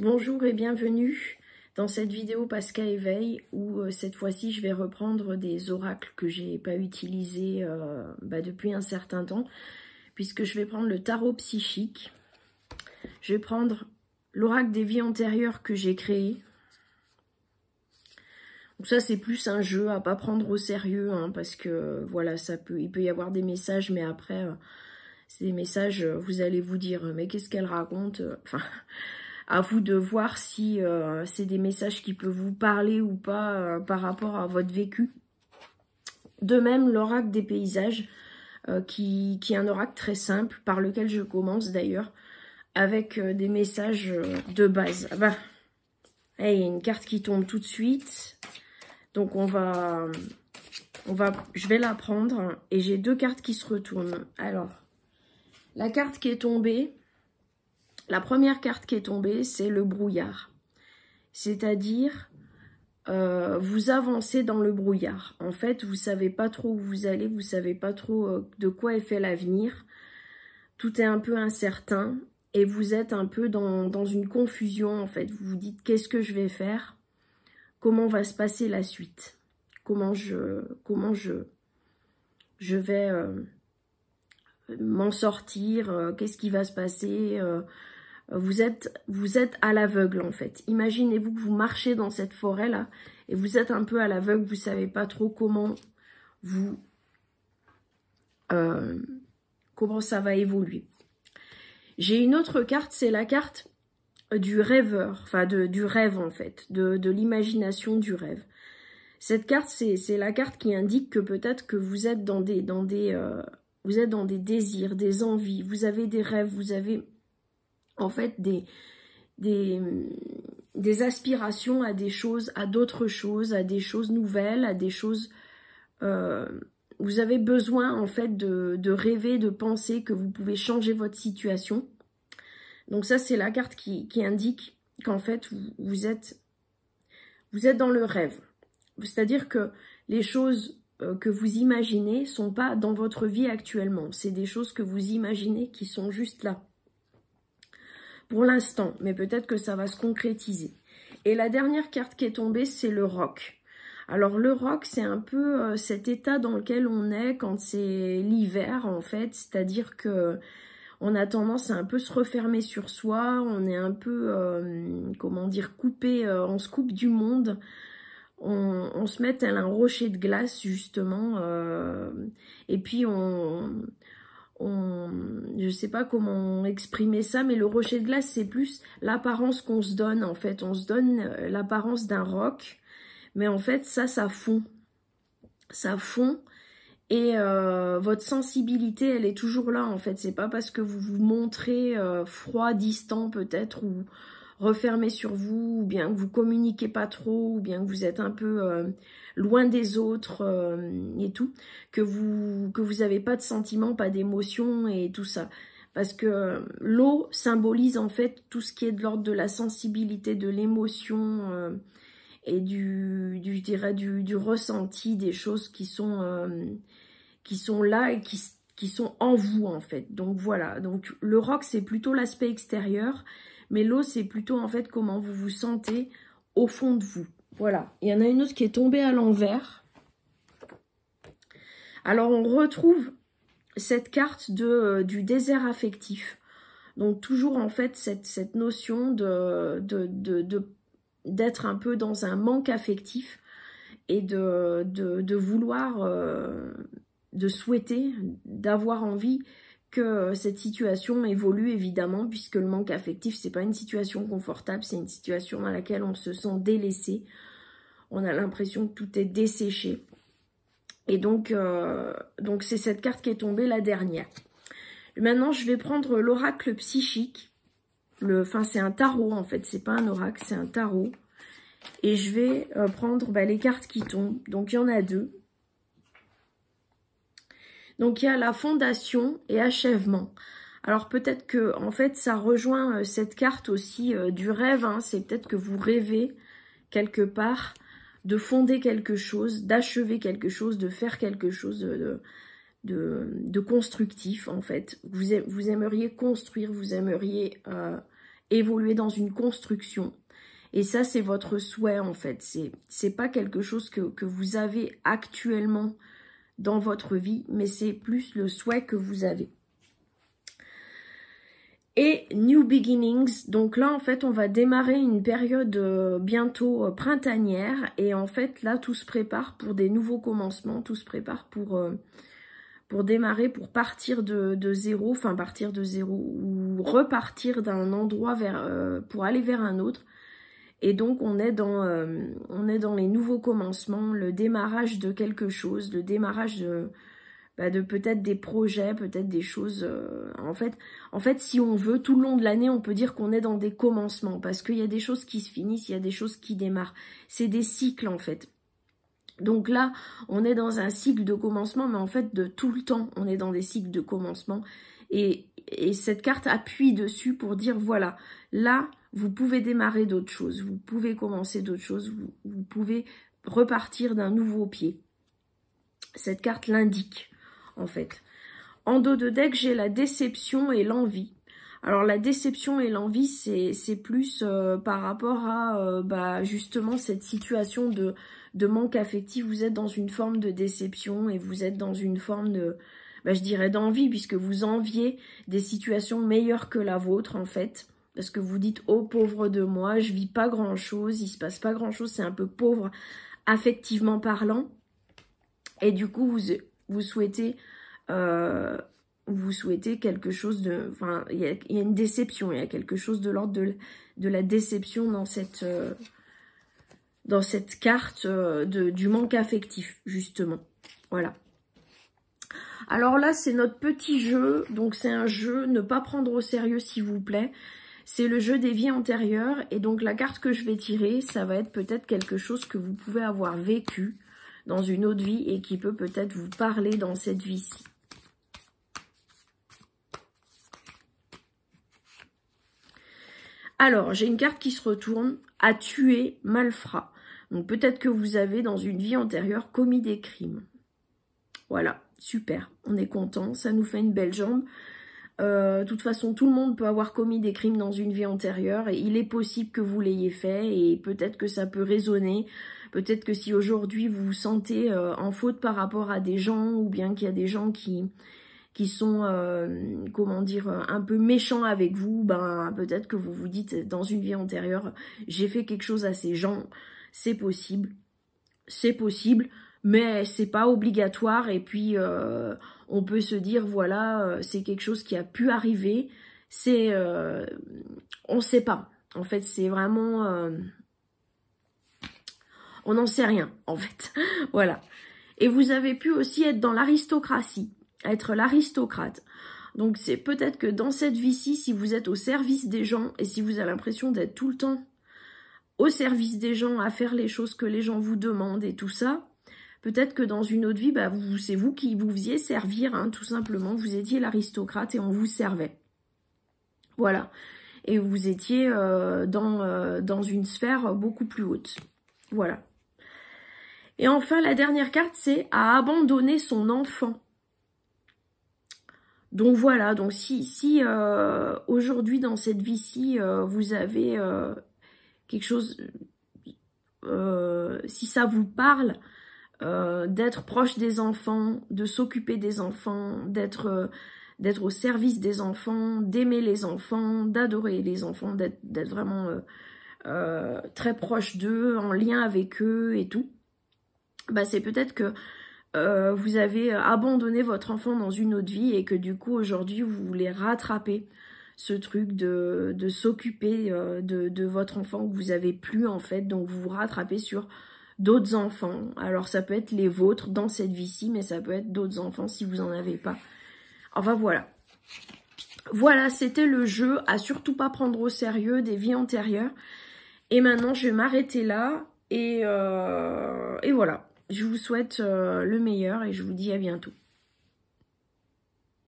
Bonjour et bienvenue dans cette vidéo Pasca Éveil où cette fois-ci je vais reprendre des oracles que j'ai pas utilisés depuis un certain temps, puisque je vais prendre le tarot psychique, je vais prendre l'oracle des vies antérieures que j'ai créé. Donc ça c'est plus un jeu à pas prendre au sérieux, hein, parce que voilà, il peut y avoir des messages, mais après c'est des messages, vous allez vous dire mais qu'est-ce qu'elle raconte, enfin à vous de voir si c'est des messages qui peuvent vous parler ou pas par rapport à votre vécu. De même, l'oracle des paysages, qui est un oracle très simple, par lequel je commence d'ailleurs, avec des messages de base. Ah bah, il y a une carte qui tombe tout de suite. Donc je vais la prendre et j'ai deux cartes qui se retournent. Alors, la carte qui est tombée, la première carte qui est tombée, c'est le brouillard. C'est-à-dire, vous avancez dans le brouillard. En fait, vous savez pas trop où vous allez, vous savez pas trop de quoi est fait l'avenir. Tout est un peu incertain et vous êtes un peu dans une confusion, en fait. Vous vous dites, qu'est-ce que je vais faire? Comment va se passer la suite? Comment je vais m'en sortir? Qu'est-ce qui va se passer? Vous êtes à l'aveugle, en fait. Imaginez-vous que vous marchez dans cette forêt-là et vous êtes un peu à l'aveugle, vous savez pas trop comment ça va évoluer. J'ai une autre carte, c'est la carte du rêveur, enfin du rêve, en fait, de l'imagination du rêve. Cette carte, c'est la carte qui indique que peut-être que vous êtes dans des désirs, des envies, vous avez des rêves, vous avez en fait des aspirations à des choses, à d'autres choses, à des choses nouvelles, à des choses... vous avez besoin en fait de rêver, de penser que vous pouvez changer votre situation. Donc ça, c'est la carte qui indique qu'en fait, vous êtes dans le rêve. C'est-à-dire que les choses que vous imaginez ne sont pas dans votre vie actuellement. C'est des choses que vous imaginez qui sont juste là. Pour l'instant, mais peut-être que ça va se concrétiser. Et la dernière carte qui est tombée, c'est le roc. Alors le roc, c'est un peu cet état dans lequel on est quand c'est l'hiver, en fait. C'est-à-dire que on a tendance à un peu se refermer sur soi, on est un peu, comment dire, coupé, on se coupe du monde. On se met tel un rocher de glace, justement, et puis je sais pas comment exprimer ça, mais le rocher de glace, c'est plus l'apparence qu'on se donne, en fait. On se donne l'apparence d'un roc, mais en fait, ça fond. Ça fond, et votre sensibilité, elle est toujours là, en fait. C'est pas parce que vous vous montrez froid, distant, peut-être, ou refermé sur vous, ou bien que vous communiquez pas trop, ou bien que vous êtes un peu loin des autres et tout, que vous avez pas de sentiments, pas d'émotions et tout ça. Parce que l'eau symbolise en fait tout ce qui est de l'ordre de la sensibilité, de l'émotion et je dirais du ressenti, des choses qui sont là et qui sont en vous, en fait. Donc voilà, donc le roc, c'est plutôt l'aspect extérieur, mais l'eau, c'est plutôt en fait comment vous vous sentez au fond de vous. Voilà, il y en a une autre qui est tombée à l'envers. Alors on retrouve cette carte du désert affectif. Donc toujours en fait cette notion d'être un peu dans un manque affectif et de vouloir, de souhaiter, d'avoir envie que cette situation évolue, évidemment, puisque le manque affectif, c'est pas une situation confortable, c'est une situation dans laquelle on se sent délaissé, on a l'impression que tout est desséché. Et donc c'est cette carte qui est tombée, la dernière. Maintenant, je vais prendre l'oracle psychique. Enfin, c'est un tarot, en fait, c'est pas un oracle, c'est un tarot. Et je vais prendre les cartes qui tombent. Donc, il y en a deux. Donc, il y a la fondation et achèvement. Alors, peut-être que, en fait, ça rejoint cette carte aussi du rêve. Hein. C'est peut-être que vous rêvez, quelque part, de fonder quelque chose, d'achever quelque chose, de faire quelque chose de constructif, en fait. Vous aimeriez construire, vous aimeriez évoluer dans une construction. Et ça, c'est votre souhait, en fait. C'est pas quelque chose que vous avez actuellement dans votre vie, mais c'est plus le souhait que vous avez. Et New Beginnings, donc là, en fait, on va démarrer une période bientôt printanière. Et en fait, là, tout se prépare pour des nouveaux commencements, tout se prépare pour démarrer, pour partir de zéro, enfin partir de zéro, ou repartir d'un endroit pour aller vers un autre. Et donc, on est dans les nouveaux commencements, le démarrage de quelque chose, le démarrage de peut-être des projets, peut-être des choses. En fait, si on veut, tout le long de l'année, on peut dire qu'on est dans des commencements, parce qu'il y a des choses qui se finissent, il y a des choses qui démarrent. C'est des cycles, en fait. Donc là, on est dans un cycle de commencement, mais en fait, de tout le temps, on est dans des cycles de commencement. Et cette carte appuie dessus pour dire, voilà, là, vous pouvez démarrer d'autres choses, vous pouvez commencer d'autres choses, vous pouvez repartir d'un nouveau pied. Cette carte l'indique, en fait. En dos de deck, j'ai la déception et l'envie. Alors, la déception et l'envie, c'est plus par rapport à justement cette situation de manque affectif. Vous êtes dans une forme de déception et vous êtes dans une forme de, je dirais d'envie, puisque vous enviez des situations meilleures que la vôtre, en fait. Parce que vous dites, oh pauvre de moi, je vis pas grand chose, il se passe pas grand chose, c'est un peu pauvre affectivement parlant. Et du coup, vous souhaitez quelque chose de... Enfin, il y a une déception, il y a quelque chose de l'ordre de la déception dans cette carte du manque affectif, justement. Voilà. Alors là, c'est notre petit jeu. Donc, c'est un jeu, ne pas prendre au sérieux, s'il vous plaît. C'est le jeu des vies antérieures. Et donc, la carte que je vais tirer, ça va être peut-être quelque chose que vous pouvez avoir vécu dans une autre vie et qui peut peut-être vous parler dans cette vie-ci. Alors, j'ai une carte qui se retourne, à tuer malfrat. Donc, peut-être que vous avez, dans une vie antérieure, commis des crimes. Voilà, super, on est content, ça nous fait une belle jambe. De toute façon, tout le monde peut avoir commis des crimes dans une vie antérieure et il est possible que vous l'ayez fait et peut-être que ça peut résonner. Peut-être que si aujourd'hui vous vous sentez en faute par rapport à des gens ou bien qu'il y a des gens qui sont, comment dire, un peu méchants avec vous, peut-être que vous vous dites dans une vie antérieure, j'ai fait quelque chose à ces gens, c'est possible, mais c'est pas obligatoire et puis on peut se dire voilà c'est quelque chose qui a pu arriver, c'est on sait pas en fait, c'est vraiment on n'en sait rien en fait. Voilà. Et vous avez pu aussi être dans l'aristocratie, être l'aristocrate. Donc c'est peut-être que dans cette vie-ci, si vous êtes au service des gens et si vous avez l'impression d'être tout le temps au service des gens, à faire les choses que les gens vous demandent et tout ça, peut-être que dans une autre vie, c'est vous qui vous faisiez servir, hein, tout simplement. Vous étiez l'aristocrate et on vous servait. Voilà. Et vous étiez dans une sphère beaucoup plus haute. Voilà. Et enfin, la dernière carte, c'est à abandonner son enfant. Donc voilà, donc si aujourd'hui dans cette vie-ci, vous avez quelque chose, si ça vous parle, d'être proche des enfants, de s'occuper des enfants, d'être au service des enfants, d'aimer les enfants, d'adorer les enfants, d'être vraiment très proche d'eux, en lien avec eux et tout, c'est peut-être que vous avez abandonné votre enfant dans une autre vie et que du coup aujourd'hui vous voulez rattraper ce truc de s'occuper de votre enfant que vous avez plus en fait, donc vous vous rattrapez sur d'autres enfants. Alors ça peut être les vôtres dans cette vie-ci, mais ça peut être d'autres enfants si vous n'en avez pas. Enfin voilà. Voilà, c'était le jeu à surtout pas prendre au sérieux des vies antérieures. Et maintenant je vais m'arrêter là et voilà. Je vous souhaite le meilleur et je vous dis à bientôt.